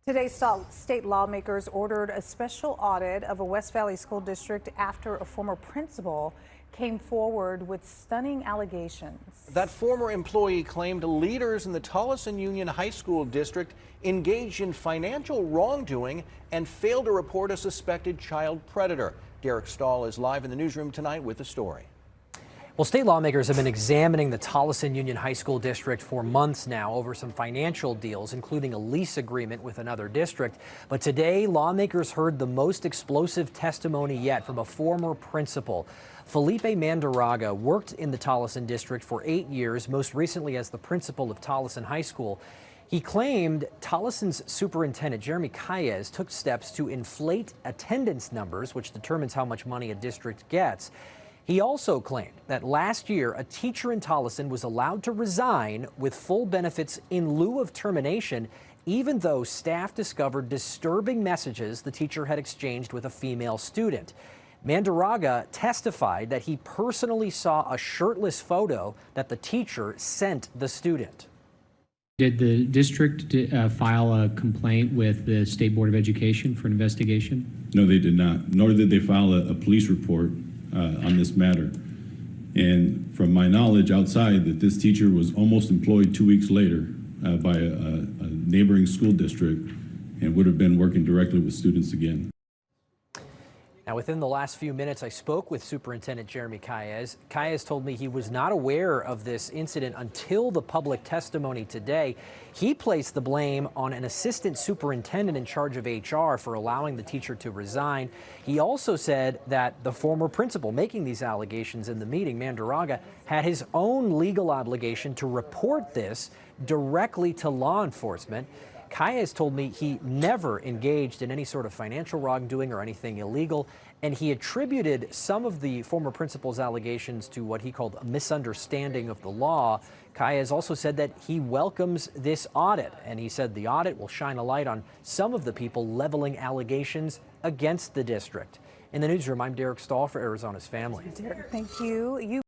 Today, state lawmakers ordered a special audit of a West Valley school district after a former principal came forward with stunning allegations. That former employee claimed leaders in the Tolleson Union High School district engaged in financial wrongdoing and failed to report a suspected child predator. Derek Stahl is live in the newsroom tonight with the story. Well, state lawmakers have been examining the Tolleson Union High School district for months now over some financial deals, including a lease agreement with another district. But today, lawmakers heard the most explosive testimony yet from a former principal. Felipe Mandaraga worked in the Tolleson district for 8 years, most recently as the principal of Tolleson High School. He claimed Tolleson's superintendent, Jeremy Calles, took steps to inflate attendance numbers, which determines how much money a district gets. He also claimed that last year, a teacher in Tolleson was allowed to resign with full benefits in lieu of termination, even though staff discovered disturbing messages the teacher had exchanged with a female student. Mandaraga testified that he personally saw a shirtless photo that the teacher sent the student. Did the district file a complaint with the State Board of Education for an investigation? No, they did not, nor did they file a police report on this matter. And from my knowledge outside, that this teacher was almost employed 2 weeks later by a neighboring school district and would have been working directly with students again. Now, within the last few minutes, I spoke with Superintendent Jeremy Calles. Calles told me he was not aware of this incident until the public testimony today. He placed the blame on an assistant superintendent in charge of HR for allowing the teacher to resign. He also said that the former principal making these allegations in the meeting, Mandaraga, had his own legal obligation to report this directly to law enforcement. Calles told me he never engaged in any sort of financial wrongdoing or anything illegal, and he attributed some of the former principal's allegations to what he called a misunderstanding of the law. Calles also said that he welcomes this audit, and he said the audit will shine a light on some of the people leveling allegations against the district. In the newsroom, I'm Derek Stahl for Arizona's Family. Derek, thank you.